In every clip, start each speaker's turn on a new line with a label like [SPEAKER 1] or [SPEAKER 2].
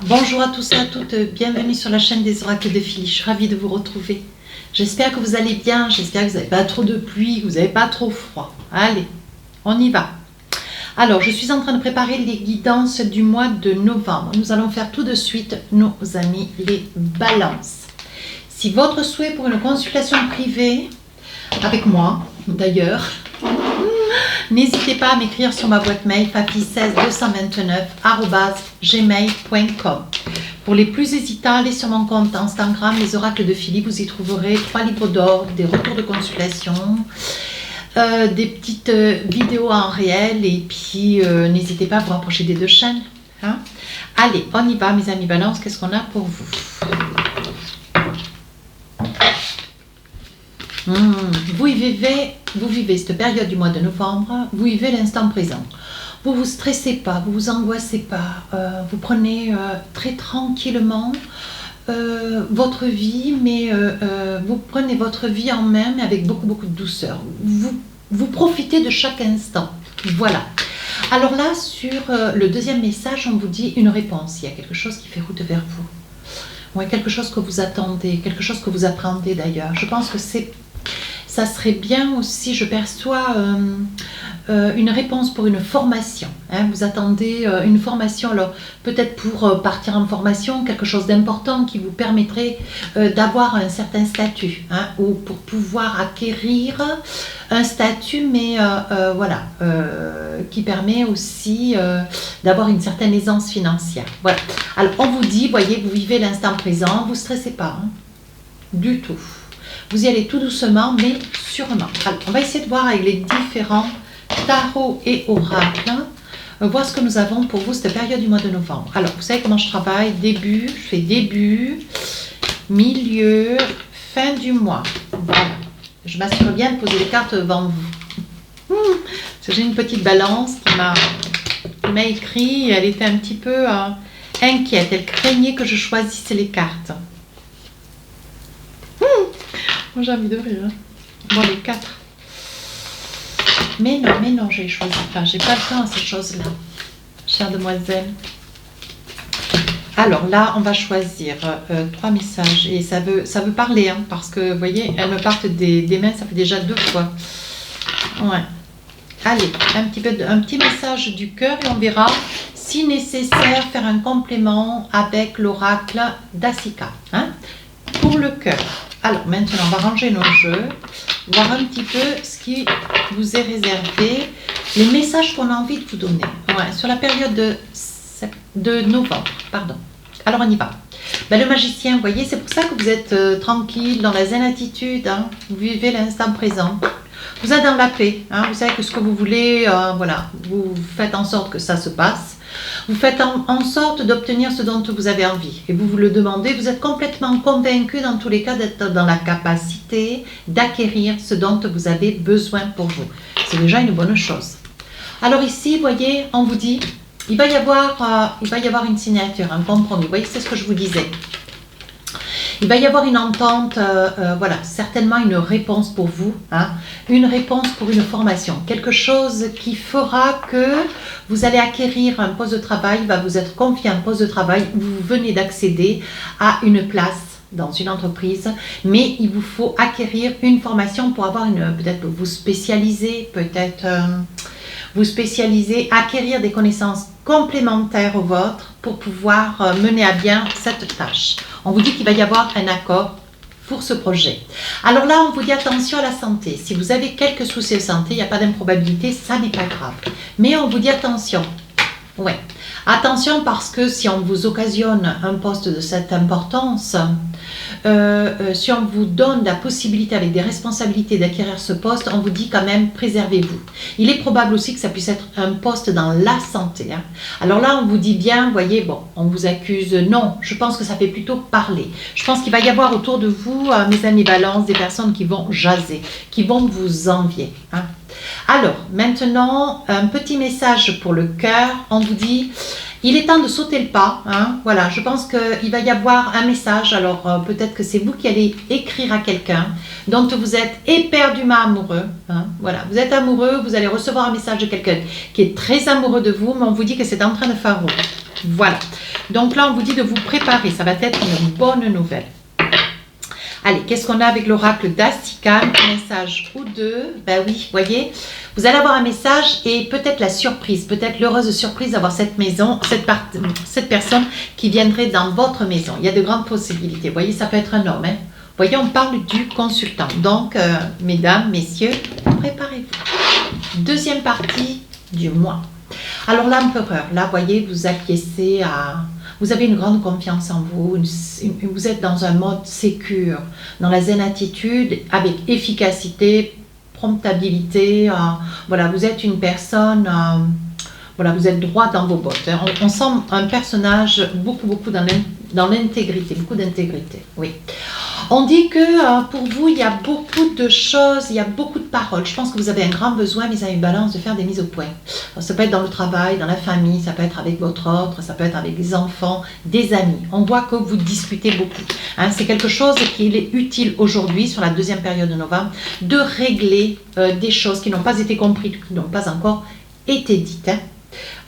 [SPEAKER 1] Bonjour à tous et à toutes, bienvenue sur la chaîne des oracles de Philly. Je suis ravie de vous retrouver. J'espère que vous allez bien, j'espère que vous n'avez pas trop de pluie, que vous n'avez pas trop froid. Allez, on y va. Alors, je suis en train de préparer les guidances du mois de novembre. Nous allons faire tout de suite, nos amis, les balances. Si votre souhait pour une consultation privée, avec moi d'ailleurs, n'hésitez pas à m'écrire sur ma boîte mail fafi16229@gmail.com. Pour les plus hésitants, allez sur mon compte Instagram, les oracles de Philly. Vous y trouverez 3 livres d'or, des retours de consultation, des petites vidéos en réel. Et puis, n'hésitez pas à vous rapprocher des deux chaînes. Hein. Allez, on y va, mes amis balance. Qu'est-ce qu'on a pour vous? Vous vivez cette période du mois de novembre, vous vivez l'instant présent. Vous vous stressez pas, vous vous angoissez pas, vous prenez très tranquillement votre vie, mais vous prenez votre vie en main, mais avec beaucoup de douceur. Vous profitez de chaque instant. Voilà. Alors là, sur le deuxième message, on vous dit une réponse. Il y a quelque chose qui fait route vers vous. Ouais, quelque chose que vous attendez, quelque chose que vous appréhendez d'ailleurs. Je pense que ça serait bien aussi, je perçois une réponse pour une formation. Hein. Vous attendez une formation, alors peut-être pour partir en formation, quelque chose d'important qui vous permettrait d'avoir un certain statut, hein, ou pour pouvoir acquérir un statut, mais voilà, qui permet aussi d'avoir une certaine aisance financière. Voilà. Alors on vous dit, voyez, vous vivez l'instant présent, vous ne stressez pas, hein, du tout. Vous y allez tout doucement, mais sûrement. Alors, on va essayer de voir avec les différents tarots et oracles, voir ce que nous avons pour vous cette période du mois de novembre. Alors, vous savez comment je travaille? Début, je fais début, milieu, fin du mois. Voilà. Je m'assure bien de poser les cartes devant vous. Parce que j'ai une petite balance qui m'a écrit, elle était un petit peu inquiète. Elle craignait que je choisisse les cartes. Moi j'ai envie de rire. Bon, les 4. Mais non, j'ai choisi pas. J'ai pas le temps à ces choses-là, chère demoiselle. Alors là, on va choisir 3 messages. Et ça veut parler, hein, parce que, vous voyez, elles me partent des mains, ça fait déjà 2 fois. Ouais. Allez, un petit message du cœur et on verra, si nécessaire, faire un complément avec l'oracle d'Asika. Hein, pour le cœur. Alors maintenant, on va ranger nos jeux, voir un petit peu ce qui vous est réservé, les messages qu'on a envie de vous donner, ouais, sur la période de novembre. Pardon. Alors on y va. Ben, le magicien, vous voyez, c'est pour ça que vous êtes tranquille, dans la zen attitude, hein, vous vivez l'instant présent. Vous êtes dans la paix, hein, vous savez que ce que vous voulez, voilà, vous faites en sorte que ça se passe. Vous faites en sorte d'obtenir ce dont vous avez envie. Et vous le demandez, vous êtes complètement convaincu dans tous les cas d'être dans la capacité d'acquérir ce dont vous avez besoin pour vous. C'est déjà une bonne chose. Alors ici, vous voyez, on vous dit, il va y avoir une signature, un compromis. Vous voyez, c'est ce que je vous disais. Il va y avoir une entente, voilà, certainement une réponse pour vous, hein, une réponse pour une formation, quelque chose qui fera que vous allez acquérir un poste de travail, va vous être confié un poste de travail, vous venez d'accéder à une place dans une entreprise, mais il vous faut acquérir une formation pour avoir peut-être vous spécialiser, acquérir des connaissances complémentaires aux vôtres pour pouvoir mener à bien cette tâche. On vous dit qu'il va y avoir un accord pour ce projet. Alors là, on vous dit attention à la santé. Si vous avez quelques soucis de santé, il n'y a pas d'improbabilité, ça n'est pas grave. Mais on vous dit attention. Ouais. Attention parce que si on vous occasionne un poste de cette importance, si on vous donne la possibilité avec des responsabilités d'acquérir ce poste, on vous dit quand même préservez-vous. Il est probable aussi que ça puisse être un poste dans la santé. Hein. Alors là, on vous dit bien, vous voyez, bon, on vous accuse, non, je pense que ça fait plutôt parler. Je pense qu'il va y avoir autour de vous, mes amis balance, des personnes qui vont jaser, qui vont vous envier. Hein. Alors, maintenant, un petit message pour le cœur. On vous dit, il est temps de sauter le pas. Hein. Voilà, je pense qu'il va y avoir un message. Alors, peut-être que c'est vous qui allez écrire à quelqu'un dont vous êtes éperdument amoureux. Hein. Voilà, vous êtes amoureux, vous allez recevoir un message de quelqu'un qui est très amoureux de vous, mais on vous dit que c'est en train de faire route. Voilà. Donc là, on vous dit de vous préparer. Ça va être une bonne nouvelle. Allez, qu'est-ce qu'on a avec l'oracle d'Astika? Un message ou deux. Ben oui, voyez, vous allez avoir un message et peut-être la surprise, peut-être l'heureuse surprise d'avoir cette maison, cette personne qui viendrait dans votre maison. Il y a de grandes possibilités. Vous voyez, ça peut être un homme. Hein. Vous voyez, on parle du consultant. Donc, mesdames, messieurs, préparez-vous. Deuxième partie du mois. Alors, l'empereur, là, vous voyez, vous acquiescez à... Vous avez une grande confiance en vous, vous êtes dans un mode sécure, dans la zen attitude, avec efficacité, promptabilité. Voilà, vous êtes une personne, voilà, vous êtes droit dans vos bottes. Hein. On sent un personnage beaucoup dans l'intégrité, beaucoup d'intégrité, oui. On dit que pour vous, il y a beaucoup de choses, il y a beaucoup de paroles. Je pense que vous avez un grand besoin, vis à une balance, de faire des mises au point. Alors, ça peut être dans le travail, dans la famille, ça peut être avec votre autre, ça peut être avec les enfants, des amis. On voit que vous discutez beaucoup. Hein, c'est quelque chose qu'il est utile aujourd'hui, sur la deuxième période de novembre, de régler des choses qui n'ont pas été comprises, qui n'ont pas encore été dites. Hein.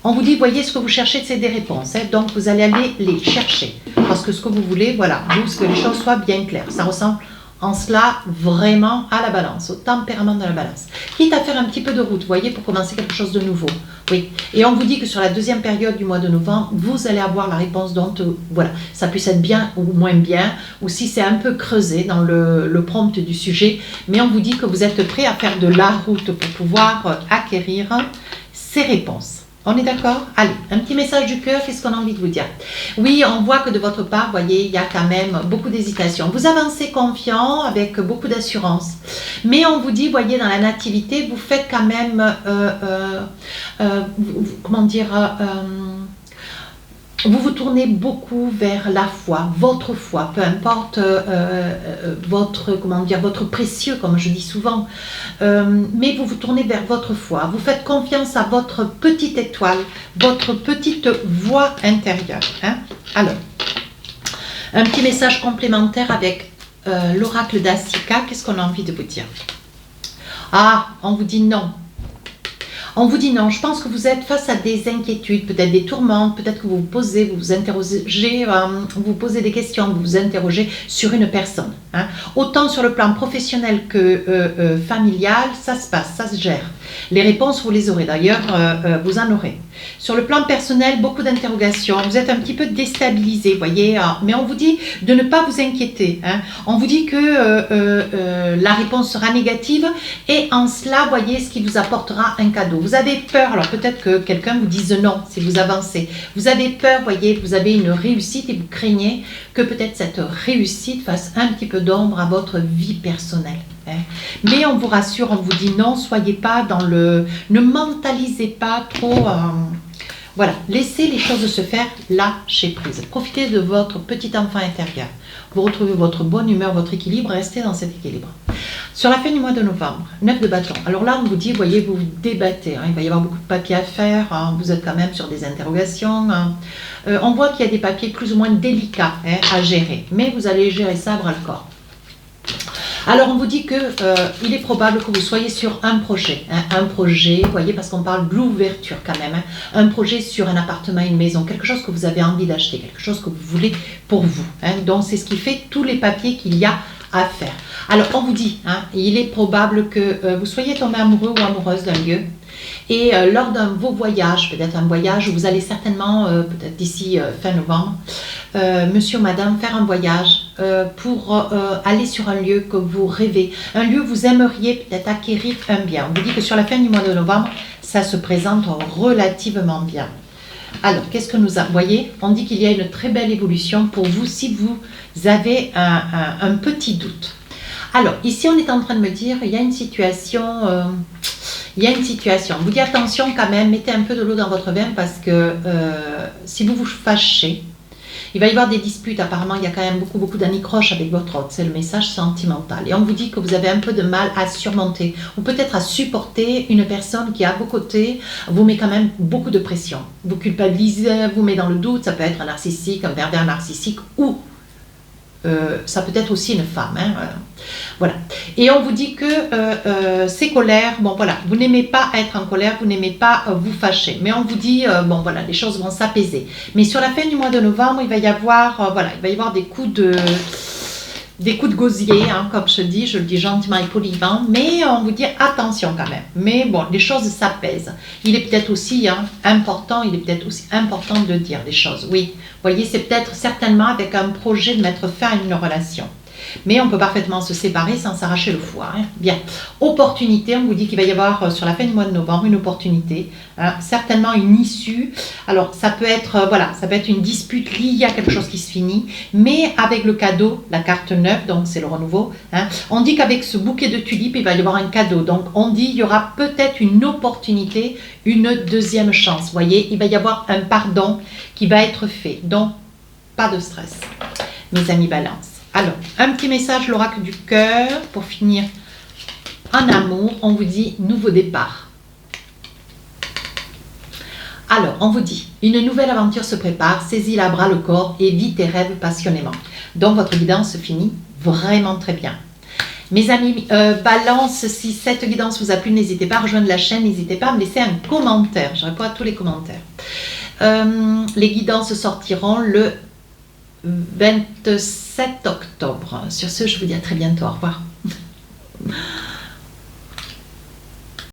[SPEAKER 1] On vous dit, voyez, ce que vous cherchez, c'est des réponses. Hein, donc, vous allez aller les chercher. Parce que ce que vous voulez, voilà, vous, que les choses soient bien claires. Ça ressemble en cela vraiment à la balance, au tempérament de la balance. Quitte à faire un petit peu de route, voyez, pour commencer quelque chose de nouveau. Oui. Et on vous dit que sur la deuxième période du mois de novembre, vous allez avoir la réponse dont, voilà, ça puisse être bien ou moins bien, ou si c'est un peu creusé dans le prompt du sujet. Mais on vous dit que vous êtes prêt à faire de la route pour pouvoir acquérir ces réponses. On est d'accord? Allez, un petit message du cœur, qu'est-ce qu'on a envie de vous dire? Oui, on voit que de votre part, voyez, il y a quand même beaucoup d'hésitation. Vous avancez confiant, avec beaucoup d'assurance. Mais on vous dit, voyez, dans la nativité, vous faites quand même, comment dire, vous vous tournez beaucoup vers la foi, peu importe votre, comment dire, votre précieux, comme je dis souvent, mais vous vous tournez vers votre foi, vous faites confiance à votre petite étoile, votre petite voix intérieure. Hein. Alors, un petit message complémentaire avec l'oracle d'Astika, qu'est-ce qu'on a envie de vous dire? Ah, on vous dit non. On vous dit non, je pense que vous êtes face à des inquiétudes, peut-être des tourmentes, peut-être que vous vous posez, vous vous interrogez, vous posez des questions, vous vous interrogez sur une personne. Hein. Autant sur le plan professionnel que familial, ça se passe, ça se gère. Les réponses, vous les aurez d'ailleurs, vous en aurez. Sur le plan personnel, beaucoup d'interrogations, vous êtes un petit peu déstabilisé, voyez, mais on vous dit de ne pas vous inquiéter. Hein. On vous dit que la réponse sera négative et en cela, voyez, ce qui vous apportera un cadeau. Vous avez peur, alors peut-être que quelqu'un vous dise non si vous avancez. Vous avez peur, voyez, vous avez une réussite et vous craignez que peut-être cette réussite fasse un petit peu d'ombre à votre vie personnelle. Hein. Mais on vous rassure, on vous dit non, soyez pas dans le... Ne mentalisez pas trop... Voilà, laissez les choses se faire, lâchez prise. Profitez de votre petit enfant intérieur. Vous retrouvez votre bonne humeur, votre équilibre, restez dans cet équilibre. Sur la fin du mois de novembre, 9 de bâton. Alors là, on vous dit, voyez, vous vous débattez. Hein, il va y avoir beaucoup de papiers à faire. Hein, vous êtes quand même sur des interrogations. Hein. On voit qu'il y a des papiers plus ou moins délicats hein, à gérer. Mais vous allez gérer ça à bras le corps. Alors, on vous dit que il est probable que vous soyez sur un projet. Hein, un projet, vous voyez, parce qu'on parle de l'ouverture quand même. Hein, un projet sur un appartement, une maison, quelque chose que vous avez envie d'acheter, quelque chose que vous voulez pour vous. Hein, donc, c'est ce qui fait tous les papiers qu'il y a à faire. Alors, on vous dit, hein, il est probable que vous soyez tombé amoureux ou amoureuse d'un lieu. Et lors d'un de vos voyages, peut-être un voyage où vous allez certainement, peut-être d'ici fin novembre, monsieur ou madame, faire un voyage pour aller sur un lieu que vous rêvez, un lieu où vous aimeriez peut-être acquérir un bien. On vous dit que sur la fin du mois de novembre, ça se présente relativement bien. Alors, qu'est-ce que nous voyez? On dit qu'il y a une très belle évolution pour vous si vous avez un petit doute. Alors, ici, on est en train de me dire, il y a une situation... On vous dit attention quand même, mettez un peu de l'eau dans votre vin parce que si vous vous fâchez, il va y avoir des disputes. Apparemment, il y a quand même beaucoup d'anicroches avec votre hôte. C'est le message sentimental. Et on vous dit que vous avez un peu de mal à surmonter ou peut-être à supporter une personne qui, à vos côtés, vous met quand même beaucoup de pression. Vous culpabilisez, vous met dans le doute. Ça peut être un narcissique, un pervers narcissique ou Ça peut être aussi une femme. Hein, voilà. Et on vous dit que ces colères, bon voilà, vous n'aimez pas être en colère, vous n'aimez pas vous fâcher. Mais on vous dit, bon voilà, les choses vont s'apaiser. Mais sur la fin du mois de novembre, il va y avoir, voilà, il va y avoir des coups de gosier, hein, comme je dis, je le dis gentiment et poliment, mais on vous dit attention quand même. Mais bon, les choses s'apaisent. Il est peut-être aussi important de dire les choses. Oui, vous voyez, c'est peut-être certainement avec un projet de mettre fin à une relation. Mais on peut parfaitement se séparer sans s'arracher le foie. Hein. Bien. Opportunité, on vous dit qu'il va y avoir sur la fin du mois de novembre une opportunité, hein, certainement une issue. Alors ça peut être voilà, ça peut être une dispute liée à quelque chose qui se finit, mais avec le cadeau, la carte 9, donc c'est le renouveau. Hein, on dit qu'avec ce bouquet de tulipes, il va y avoir un cadeau. Donc on dit il y aura peut-être une opportunité, une deuxième chance. Vous voyez, il va y avoir un pardon qui va être fait. Donc pas de stress, mes amis Balance. Alors, un petit message, l'oracle du cœur, pour finir en amour, on vous dit nouveau départ. Alors, on vous dit, une nouvelle aventure se prépare, saisis-la à bras le corps et vis tes rêves passionnément. Donc, votre guidance se finit vraiment très bien. Mes amis, Balance, si cette guidance vous a plu, n'hésitez pas à rejoindre la chaîne, n'hésitez pas à me laisser un commentaire, je réponds à tous les commentaires. Les guidances sortiront le 27 octobre. Sur ce, je vous dis à très bientôt. Au revoir.